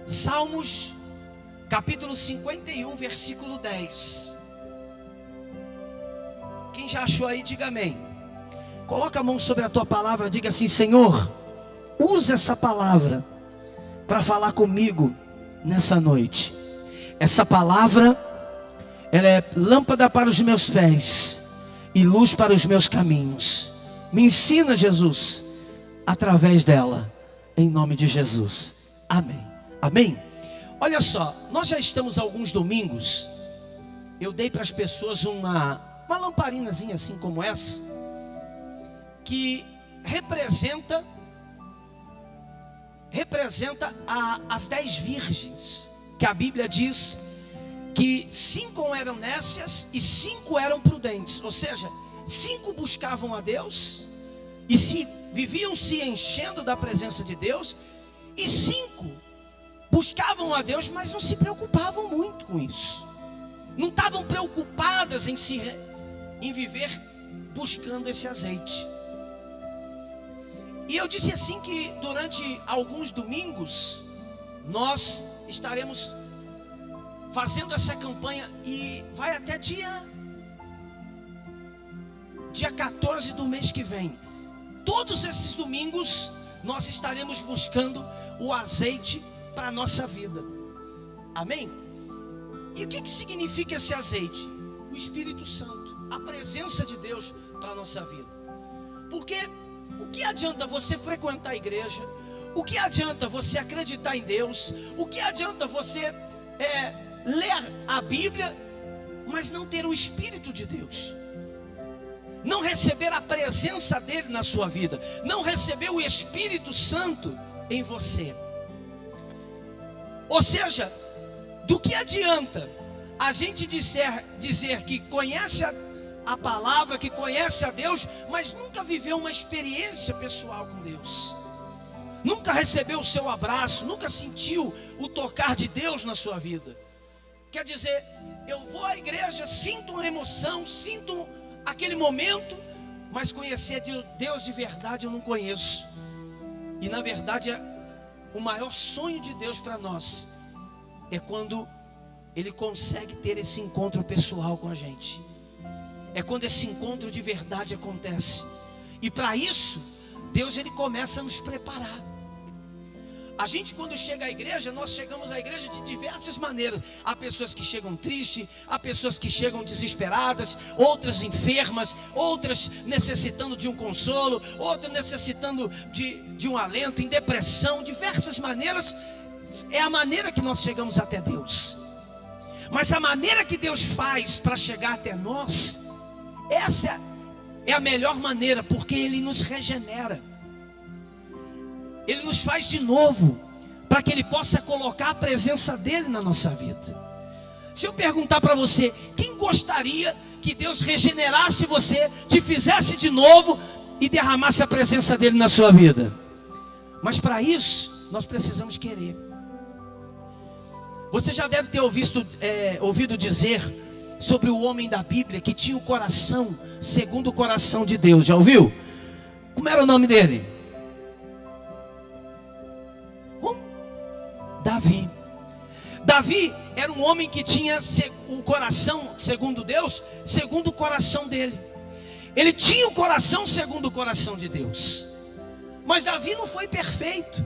Salmos, capítulo 51, versículo 10. Quem já achou aí, diga amém. Coloca a mão sobre a tua palavra, diga assim: Senhor, usa essa palavra para falar comigo nessa noite. Essa palavra, ela é lâmpada para os meus pés e luz para os meus caminhos. Me ensina, Jesus, através dela, em nome de Jesus. Amém. Amém. Olha só, nós já estamos há alguns domingos. Eu dei para as pessoas uma lamparinazinha assim como essa, que representa as 10 virgens, que a Bíblia diz que 5 eram nécias e 5 eram prudentes. Ou seja, 5 buscavam a Deus e viviam se enchendo da presença de Deus, e 5 buscavam a Deus, mas não se preocupavam muito com isso. Não estavam preocupadas em viver buscando esse azeite. E eu disse assim que durante alguns domingos nós estaremos fazendo essa campanha, e vai até dia 14 do mês que vem. Todos esses domingos nós estaremos buscando o azeite para a nossa vida. Amém? E o que significa esse azeite? O Espírito Santo, a presença de Deus para a nossa vida. Porque o que adianta você frequentar a igreja? O que adianta você acreditar em Deus? O que adianta você ler a Bíblia, mas não ter o Espírito de Deus? Não receber a presença dele na sua vida, não receber o Espírito Santo em você. Ou seja, do que adianta a gente dizer que conhece a palavra, que conhece a Deus, mas nunca viveu uma experiência pessoal com Deus, nunca recebeu o seu abraço, nunca sentiu o tocar de Deus na sua vida? Quer dizer, eu vou à igreja, sinto uma emoção, sinto aquele momento, mas conhecer Deus de verdade eu não conheço. E na verdade o maior sonho de Deus para nós é quando Ele consegue ter esse encontro pessoal com a gente. É quando esse encontro de verdade acontece. E para isso, Deus ele começa a nos preparar. A gente, quando chega à igreja, nós chegamos à igreja de diversas maneiras. Há pessoas que chegam tristes, há pessoas que chegam desesperadas, outras enfermas, outras necessitando de um consolo, outras necessitando de um alento, em depressão. Diversas maneiras, é a maneira que nós chegamos até Deus. Mas a maneira que Deus faz para chegar até nós, essa é a melhor maneira, porque Ele nos regenera. Ele nos faz de novo, para que Ele possa colocar a presença dEle na nossa vida. Se eu perguntar para você, quem gostaria que Deus regenerasse você, te fizesse de novo e derramasse a presença dEle na sua vida? Mas para isso, nós precisamos querer. Você já deve ter ouvido dizer sobre o homem da Bíblia que tinha o coração segundo o coração de Deus. Já ouviu? Como era o nome dele? Davi. Davi era um homem que tinha o coração segundo Deus, segundo o coração dele. Ele tinha o coração segundo o coração de Deus. Mas Davi não foi perfeito.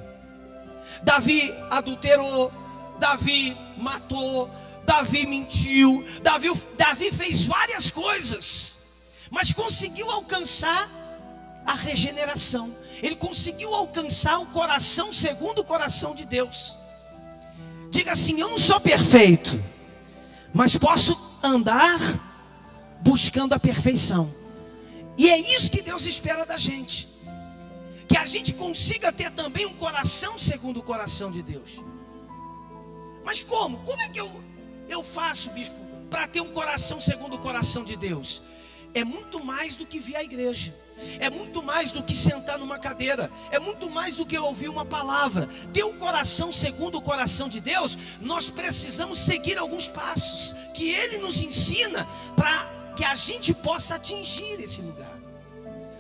Davi adulterou, Davi matou, Davi mentiu, Davi fez várias coisas, mas conseguiu alcançar a regeneração. Ele conseguiu alcançar o coração segundo o coração de Deus. Diga assim: eu não sou perfeito, mas posso andar buscando a perfeição. E é isso que Deus espera da gente, que a gente consiga ter também um coração segundo o coração de Deus. Mas como? Como é que eu faço, bispo, para ter um coração segundo o coração de Deus? É muito mais do que vir à igreja. É muito mais do que sentar numa cadeira. É muito mais do que ouvir uma palavra. Ter um coração segundo o coração de Deus, nós precisamos seguir alguns passos que Ele nos ensina para que a gente possa atingir esse lugar.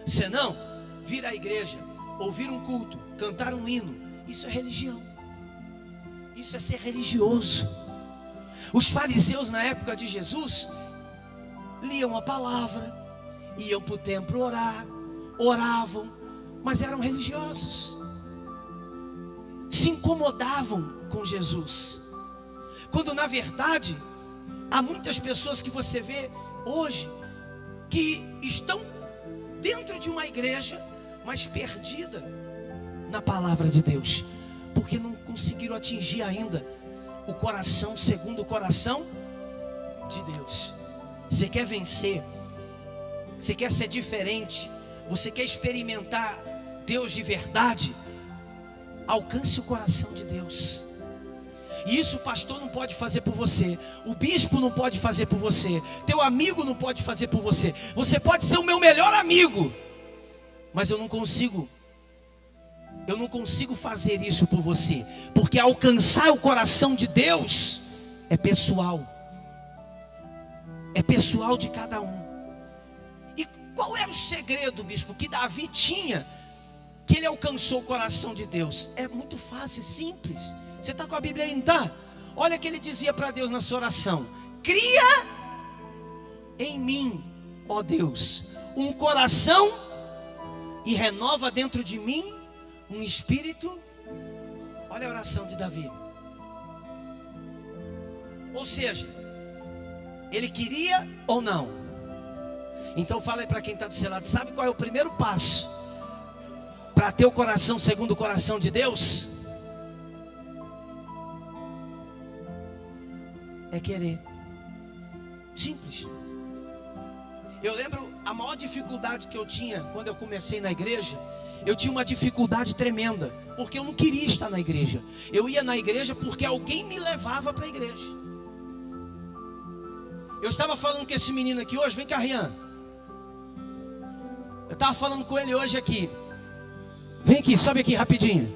Senão, vir à igreja, ouvir um culto, cantar um hino, isso é religião. Isso é ser religioso. Os fariseus na época de Jesus liam a palavra, iam para o templo orar, oravam, mas eram religiosos. Se incomodavam com Jesus, quando na verdade há muitas pessoas que você vê hoje que estão dentro de uma igreja, mas perdida na palavra de Deus, porque não conseguiram atingir ainda o coração segundo o coração de Deus. Você quer vencer, você quer ser diferente, você quer experimentar Deus de verdade, alcance o coração de Deus. E isso o pastor não pode fazer por você, o bispo não pode fazer por você, teu amigo não pode fazer por você. Você pode ser o meu melhor amigo, mas eu não consigo fazer isso por você, porque alcançar o coração de Deus é pessoal de cada um. E qual era o segredo, bispo, que Davi tinha, que ele alcançou o coração de Deus? É muito fácil, simples. Você está com a Bíblia aí, não está? Olha o que ele dizia para Deus na sua oração: cria em mim, ó Deus, um coração e renova dentro de mim um espírito. Olha a oração de Davi. Ou seja, ele queria ou não? Então fala aí para quem está do seu lado, sabe qual é o primeiro passo para ter o coração segundo o coração de Deus? É querer. Simples. Eu lembro a maior dificuldade que eu tinha quando eu comecei na igreja. Eu tinha uma dificuldade tremenda, porque eu não queria estar na igreja. Eu ia na igreja porque alguém me levava para a igreja. Eu estava falando com esse menino aqui hoje. Vem cá, Rian. Eu estava falando com ele hoje aqui. Vem aqui, sobe aqui rapidinho.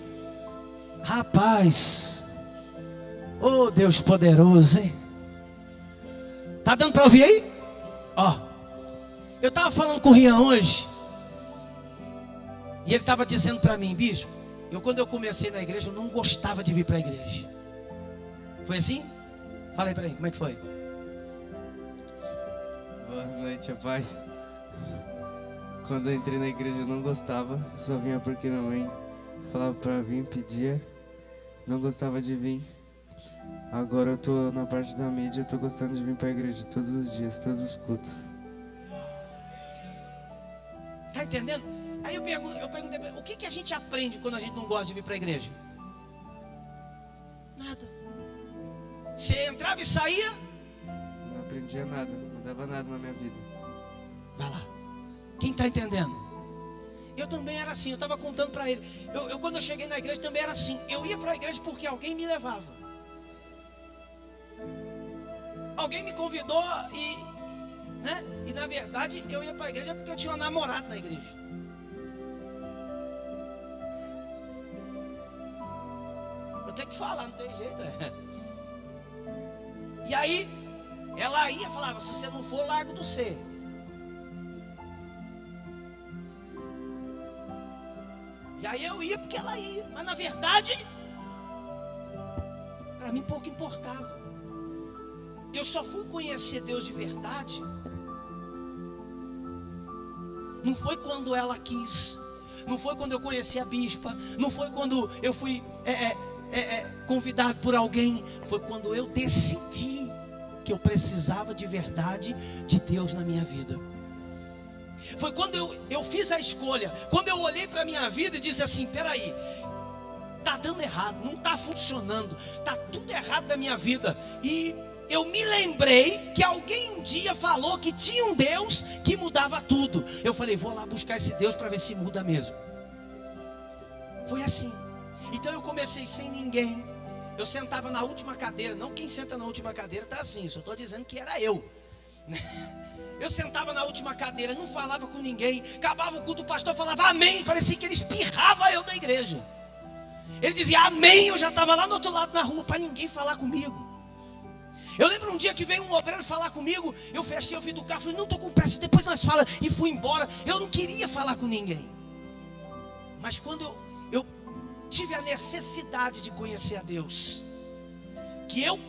Rapaz, oh Deus poderoso, hein? Tá dando para ouvir aí? Ó, eu estava falando com o Rian hoje, e ele estava dizendo para mim: bispo, quando eu comecei na igreja, eu não gostava de vir para a igreja. Foi assim? Fala aí para mim, como é que foi? Boa noite, rapaz. Quando eu entrei na igreja eu não gostava, só vinha porque minha mãe falava para vir, pedia, não gostava de vir. Agora eu tô na parte da mídia, eu tô gostando de vir para a igreja todos os dias, todos os cultos. Tá entendendo? Aí eu perguntei, o que a gente aprende quando a gente não gosta de vir para a igreja? Nada. Você entrava e saía? Não aprendia nada, não dava nada na minha vida. Vai lá. Quem está entendendo? Eu também era assim, eu estava contando para ele. Quando eu cheguei na igreja também era assim. Eu ia para a igreja porque alguém me levava. Alguém me convidou e na verdade eu ia para a igreja porque eu tinha uma namorada na igreja. Eu tenho que falar, não tem jeito. E aí ela ia e falava: se você não for, largo do você. E aí eu ia porque ela ia, mas na verdade para mim pouco importava. Eu só fui conhecer Deus de verdade, não foi quando ela quis, não foi quando eu conheci a bispa, não foi quando eu fui convidado por alguém, foi quando eu decidi que eu precisava de verdade de Deus na minha vida. Foi quando eu fiz a escolha, quando eu olhei para a minha vida e disse assim: peraí, está dando errado, não está funcionando, está tudo errado na minha vida. E eu me lembrei que alguém um dia falou que tinha um Deus que mudava tudo. Eu falei: vou lá buscar esse Deus para ver se muda mesmo. Foi assim. Então eu comecei sem ninguém. Eu sentava na última cadeira. Não, quem senta na última cadeira está assim, só estou dizendo que era eu. Eu sentava na última cadeira, não falava com ninguém. Acabava o culto, o pastor falava amém. Parecia que ele espirrava eu da igreja. Ele dizia amém, eu já estava lá do outro lado na rua, para ninguém falar comigo. Eu lembro um dia que veio um obreiro falar comigo. Eu fechei o vidro do carro, falei: não estou com pressa, depois nós falamos. E fui embora. Eu não queria falar com ninguém. Mas quando eu tive a necessidade de conhecer a Deus, que eu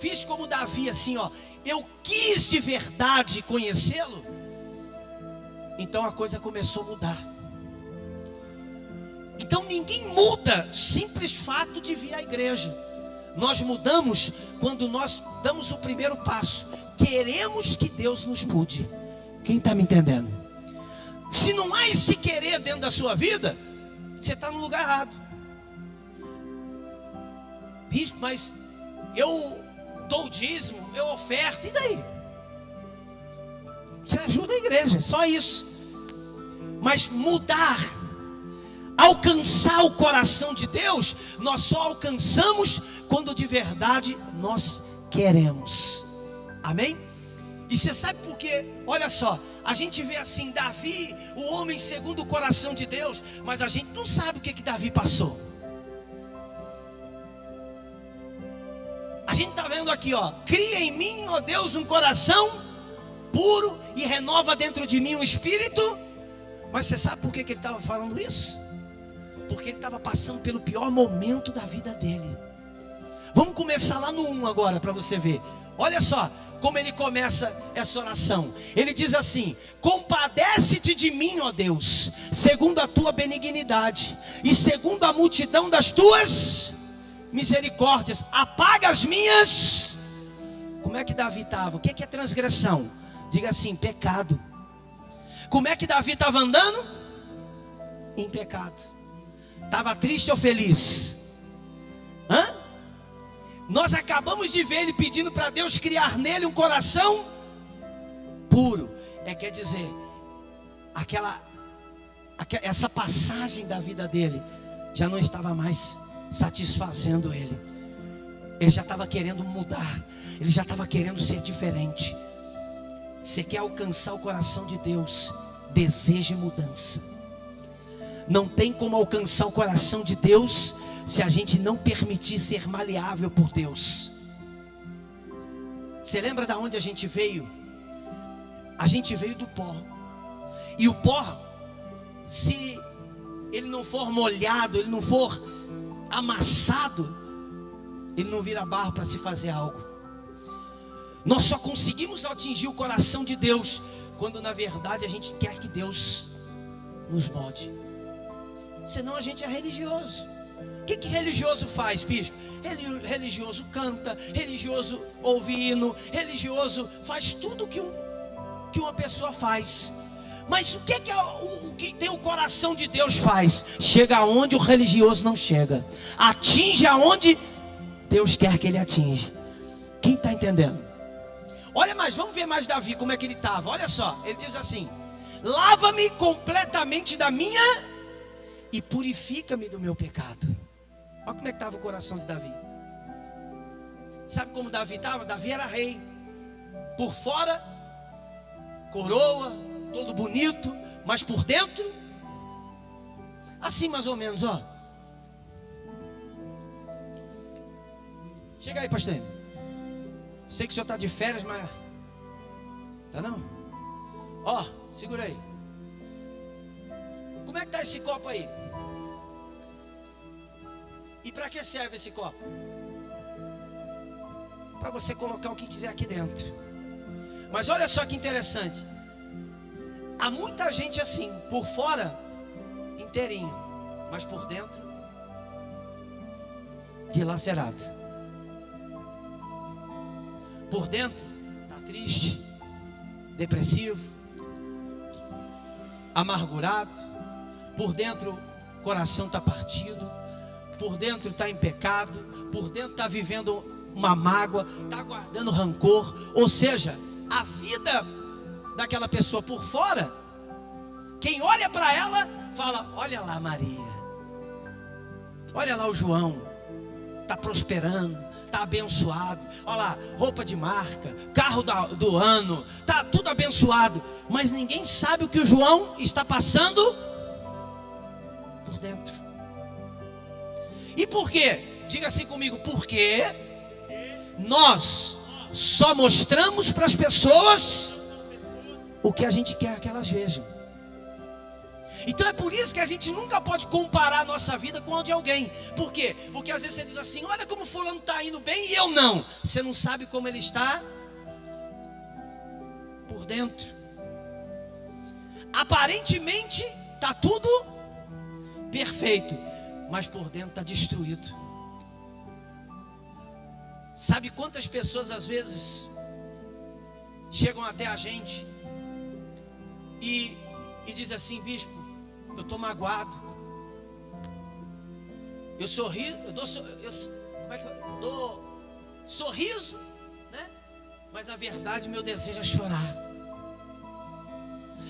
fiz como Davi, assim, ó, eu quis de verdade conhecê-lo, então a coisa começou a mudar. Então ninguém muda simples fato de vir à igreja. Nós mudamos quando nós damos o primeiro passo. Queremos que Deus nos mude. Quem está me entendendo? Se não há esse querer dentro da sua vida, você está no lugar errado. Bispo, mas eu dou o dízimo, eu oferto, e daí? Você ajuda a igreja, só isso. Mas mudar, alcançar o coração de Deus, nós só alcançamos quando de verdade nós queremos. Amém? E você sabe por quê? Olha só, a gente vê assim, Davi, o homem segundo o coração de Deus, mas a gente não sabe o que Davi passou. A gente está vendo aqui, ó, cria em mim, ó Deus, um coração puro e renova dentro de mim um espírito. Mas você sabe por que ele estava falando isso? Porque ele estava passando pelo pior momento da vida dele. Vamos começar lá no 1 agora, para você ver. Olha só como ele começa essa oração. Ele diz assim: compadece-te de mim, ó Deus, segundo a tua benignidade e segundo a multidão das tuas misericórdias, apaga as minhas. Como é que Davi estava? O que é transgressão? Diga assim: pecado. Como é que Davi estava andando? Em pecado. Estava triste ou feliz? Hã? Nós acabamos de ver ele pedindo para Deus criar nele um coração puro. Quer dizer, essa passagem da vida dele já não estava mais satisfazendo ele. Ele já estava querendo mudar. Ele já estava querendo ser diferente. Você quer alcançar o coração de Deus, deseje mudança. Não tem como alcançar o coração de Deus se a gente não permitir ser maleável por Deus. Você lembra de onde a gente veio? A gente veio do pó. E o pó, se ele não for molhado, ele não for amassado, ele não vira barro para se fazer algo. Nós só conseguimos atingir o coração de Deus quando na verdade a gente quer que Deus nos molde. Senão a gente é religioso. O que religioso faz, bispo? Religioso canta, religioso ouve hino, religioso faz tudo que uma pessoa faz. Mas o que tem o coração de Deus faz? Chega aonde o religioso não chega, atinge aonde Deus quer que ele atinja. Quem está entendendo? Olha mais, vamos ver mais Davi, como é que ele estava. Olha só, ele diz assim: lava-me completamente da minha e purifica-me do meu pecado. Olha como é que estava o coração de Davi. Sabe como Davi estava? Davi era rei. Por fora, coroa, todo bonito, mas por dentro, assim mais ou menos, ó. Chega aí, pastor. Sei que o senhor está de férias, mas... Tá não? Ó, segura aí. Como é que está esse copo aí? E para que serve esse copo? Para você colocar o que quiser aqui dentro. Mas olha só que interessante. Há muita gente assim, por fora, inteirinho, mas por dentro, dilacerado. Por dentro, está triste, depressivo, amargurado. Por dentro, o coração está partido. Por dentro está em pecado. Por dentro está vivendo uma mágoa, está guardando rancor. Ou seja, a vida daquela pessoa por fora, quem olha para ela, fala: olha lá Maria, olha lá o João, está prosperando, está abençoado. Olha lá, roupa de marca, carro do ano, está tudo abençoado. Mas ninguém sabe o que o João está passando por dentro. E por quê? Diga assim comigo: porque nós só mostramos para as pessoas o que a gente quer que elas vejam. Então é por isso que a gente nunca pode comparar a nossa vida com a de alguém. Por quê? Porque às vezes você diz assim: olha como fulano está indo bem e eu não. Você não sabe como ele está por dentro. Aparentemente está tudo perfeito, mas por dentro está destruído. Sabe quantas pessoas às vezes chegam até a gente e dizem assim: bispo, eu estou magoado, eu sorri, eu dou sorriso, né? Mas na verdade meu desejo é chorar.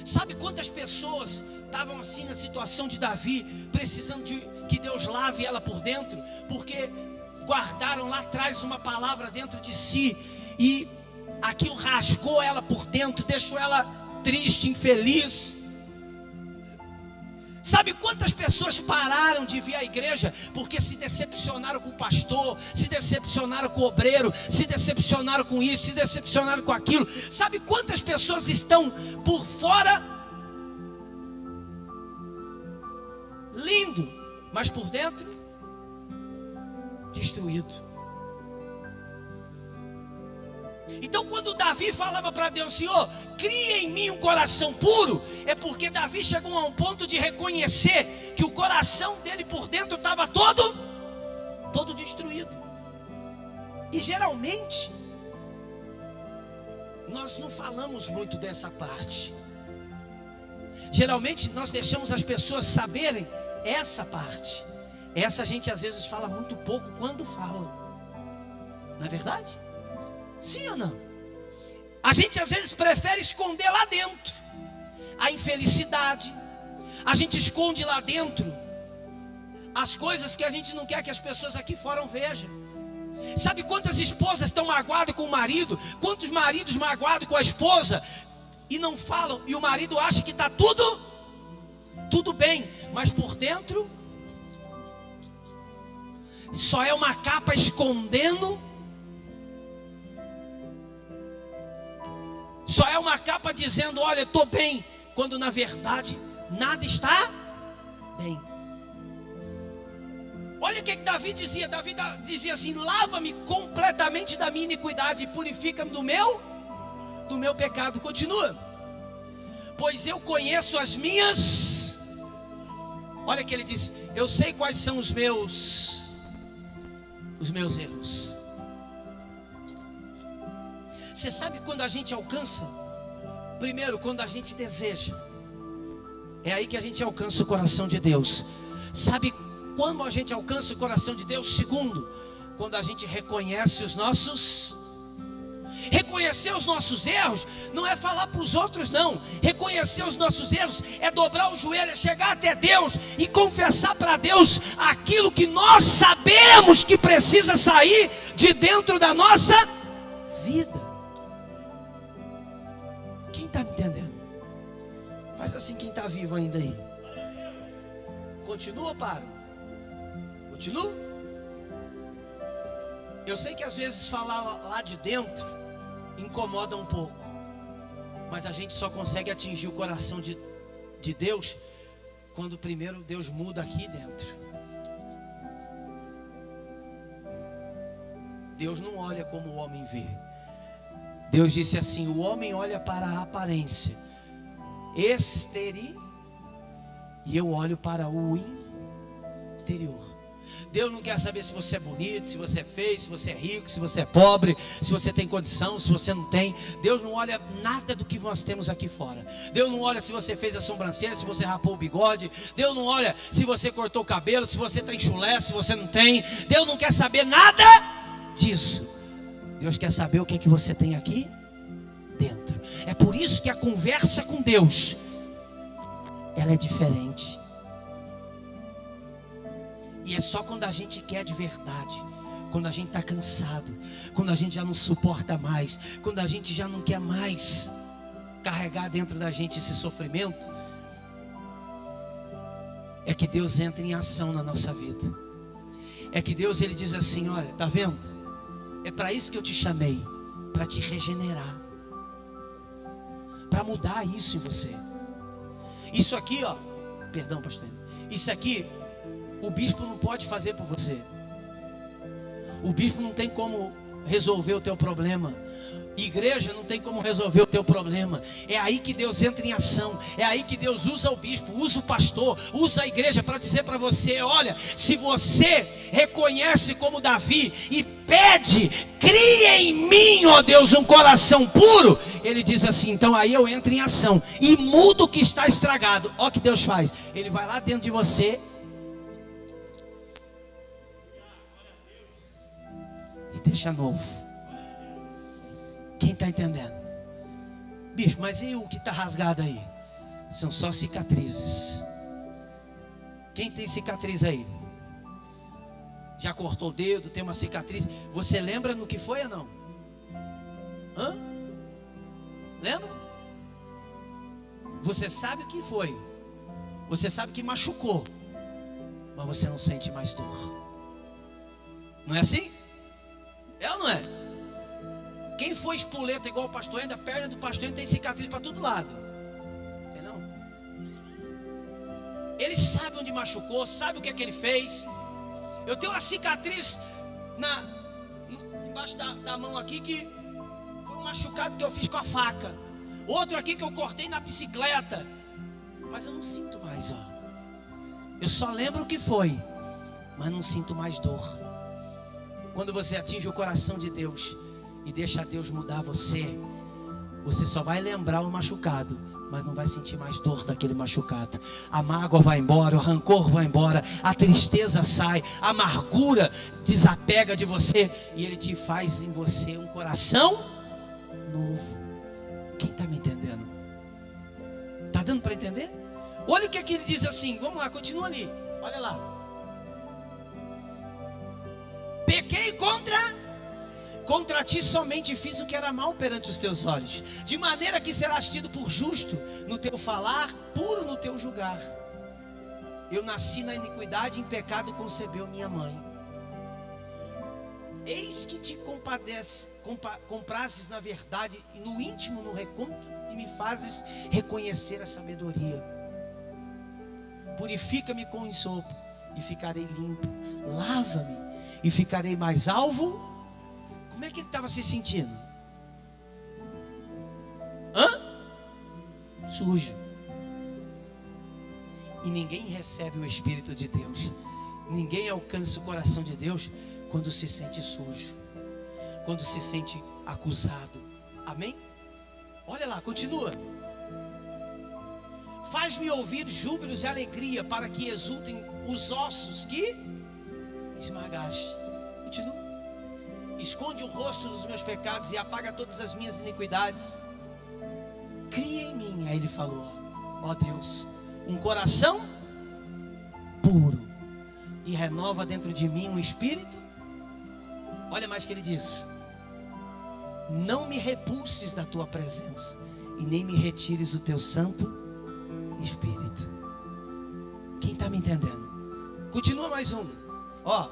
Sabe quantas pessoas estavam assim na situação de Davi, precisando de que Deus lave ela por dentro, porque guardaram lá atrás uma palavra dentro de si, e aquilo rasgou ela por dentro, deixou ela triste, infeliz. Sabe quantas pessoas pararam de vir à igreja porque se decepcionaram com o pastor, se decepcionaram com o obreiro, se decepcionaram com isso, se decepcionaram com aquilo? Sabe quantas pessoas estão por fora lindo, mas por dentro destruído? Então quando Davi falava para Deus: Senhor, cria em mim um coração puro, é porque Davi chegou a um ponto de reconhecer que o coração dele por dentro estava todo destruído. E geralmente nós não falamos muito dessa parte. Geralmente nós deixamos as pessoas saberem essa parte. Essa a gente às vezes fala muito pouco quando fala. Não é verdade? Sim ou não? A gente às vezes prefere esconder lá dentro a infelicidade. A gente esconde lá dentro as coisas que a gente não quer que as pessoas aqui fora vejam. Sabe quantas esposas estão magoadas com o marido? Quantos maridos magoados com a esposa e não falam, e o marido acha que está tudo bem, mas por dentro só é uma capa escondendo. Só é uma capa dizendo: olha, estou bem, quando na verdade nada está bem. Olha o que Davi dizia. Davi dizia assim: lava-me completamente da minha iniquidade e purifica-me do meu pecado. Continua: pois eu conheço as minhas. Olha que ele diz: eu sei quais são os meus erros. Você sabe quando a gente alcança? Primeiro, quando a gente deseja. É aí que a gente alcança o coração de Deus. Sabe quando a gente alcança o coração de Deus? Segundo, quando a gente reconhece os nossos. Reconhecer os nossos erros não é falar para os outros, não. Reconhecer os nossos erros é dobrar o joelho, é chegar até Deus e confessar para Deus aquilo que nós sabemos que precisa sair de dentro da nossa vida. Quem está me entendendo? Faz assim quem está vivo ainda aí. Continua ou para? Continua? Eu sei que às vezes falar lá de dentro incomoda um pouco, mas a gente só consegue atingir o coração de Deus quando primeiro Deus muda aqui dentro. Deus não olha como o homem vê. Deus disse assim: o homem olha para a aparência exterior e eu olho para o interior. Deus não quer saber se você é bonito, se você é feio, se você é rico, se você é pobre, se você tem condição, se você não tem. Deus não olha nada do que nós temos aqui fora. Deus não olha se você fez a sobrancelha, se você rapou o bigode. Deus não olha se você cortou o cabelo, se você tem chulé, se você não tem. Deus não quer saber nada disso. Deus quer saber o que é que você tem aqui dentro. É por isso que a conversa com Deus, ela é diferente. E é só quando a gente quer de verdade, quando a gente está cansado, quando a gente já não suporta mais, quando a gente já não quer mais carregar dentro da gente esse sofrimento, é que Deus entra em ação na nossa vida. É que Deus, Ele diz assim: olha, tá vendo? É para isso que eu te chamei, para te regenerar, para mudar isso em você. Isso aqui, ó, Perdão, pastor. Isso aqui, o bispo não pode fazer por você. O bispo não tem como resolver o teu problema. Igreja não tem como resolver o teu problema. É aí que Deus entra em ação. É aí que Deus usa o bispo, usa o pastor, usa a igreja para dizer para você: olha, se você reconhece como Davi e pede, cria em mim, ó Deus, um coração puro. Ele diz assim: então aí eu entro em ação e mudo o que está estragado. Ó o que Deus faz. Ele vai lá dentro de você e deixa novo. Quem está entendendo? Bicho, mas e o que está rasgado aí? São só cicatrizes. Quem tem cicatriz aí? Já cortou o dedo, tem uma cicatriz. Você lembra no que foi ou não? Hã? Lembra? Você sabe o que foi. Você sabe que machucou. Mas você não sente mais dor. Não é assim? É ou não é? Quem foi espoleta igual o pastor, ainda a perna do pastor tem cicatriz para todo lado. Entendeu? Ele sabe onde machucou, sabe o que é que ele fez. Eu tenho uma cicatriz embaixo da mão aqui, que foi um machucado que eu fiz com a faca. Outro aqui que eu cortei na bicicleta. Mas eu não sinto mais, ó. Eu só lembro o que foi, mas não sinto mais dor. Quando você atinge o coração de Deus e deixa Deus mudar você, você só vai lembrar o machucado, mas não vai sentir mais dor daquele machucado. A mágoa vai embora, o rancor vai embora, a tristeza sai, a amargura desapega de você, e Ele te faz em você um coração novo. Quem está me entendendo? Está dando para entender? Olha o que aqui ele diz assim, vamos lá, continua ali, olha lá. Pequei contra ti somente fiz o que era mal perante os teus olhos, de maneira que serás tido por justo no teu falar, puro no teu julgar. Eu nasci na iniquidade, em pecado concebeu minha mãe. Eis que te comprases na verdade, e no íntimo, no recôndito, e me fazes reconhecer a sabedoria. Purifica-me com ensopo, e ficarei limpo. Lava-me, e ficarei mais alvo. Como é que ele estava se sentindo? Sujo. E ninguém recebe o Espírito de Deus, ninguém alcança o coração de Deus quando se sente sujo, quando se sente acusado. Amém? Olha lá, continua. Faz-me ouvir júbilos e alegria, para que exultem os ossos que esmagaste. Continua. Esconde o rosto dos meus pecados e apaga todas as minhas iniquidades. Cria em mim, aí ele falou, ó Deus, um coração puro, e renova dentro de mim um espírito. Olha mais que ele diz: não me repulses da tua presença, e nem me retires o teu santo Espírito. Quem está me entendendo? Continua mais um, ó.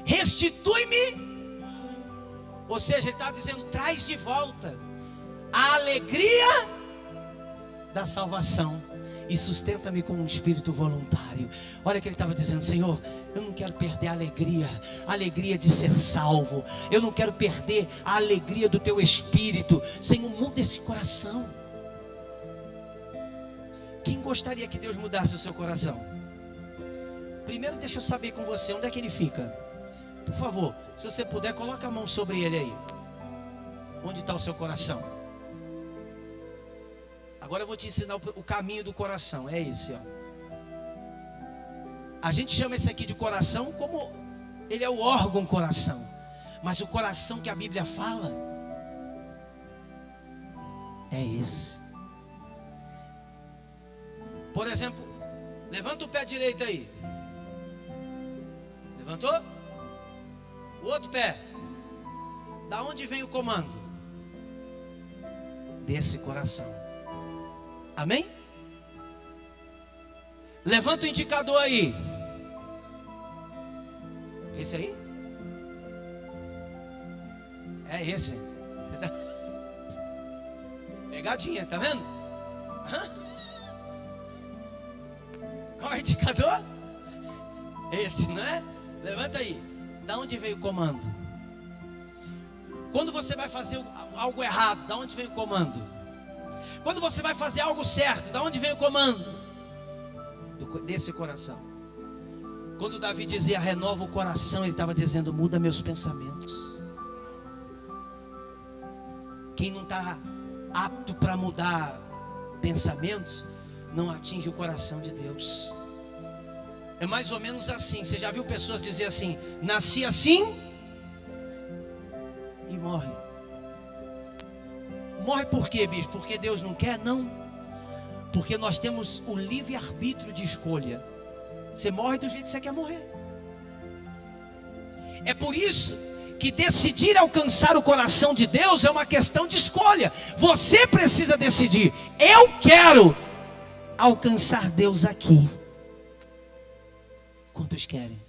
Restitui-me. Ou seja, ele está dizendo, traz de volta a alegria da salvação e sustenta-me com um espírito voluntário. Olha que ele estava dizendo: Senhor, eu não quero perder a alegria de ser salvo. Eu não quero perder a alegria do teu espírito. Senhor, muda esse coração. Quem gostaria que Deus mudasse o seu coração? Primeiro deixa eu saber com você, onde é que ele fica? Por favor, se você puder, coloca a mão sobre ele aí. Onde está o seu coração? Agora eu vou te ensinar o caminho do coração. É esse, ó. A gente chama esse aqui de coração como ele é o órgão coração. Mas o coração que a Bíblia fala é esse. Por exemplo, levanta o pé direito aí. Levantou? O outro pé. Da onde vem o comando? Desse coração. Amém? Levanta o indicador aí. Esse aí? É esse, gente. Pegadinha, tá vendo? Qual é o indicador? Esse, não é? Levanta aí. Da onde veio o comando? Quando você vai fazer algo errado, da onde vem o comando? Quando você vai fazer algo certo, da onde vem o comando? Desse coração. Quando Davi dizia renova o coração, ele estava dizendo muda meus pensamentos. Quem não está apto para mudar pensamentos, não atinge o coração de Deus. É mais ou menos assim. Você já viu pessoas dizer assim: nasci assim e morre. Morre por quê, bicho? Porque Deus não quer? Não. Porque nós temos o livre-arbítrio de escolha. Você morre do jeito que você quer morrer. É por isso que decidir alcançar o coração de Deus é uma questão de escolha. Você precisa decidir: eu quero alcançar Deus aqui. Quantos querem?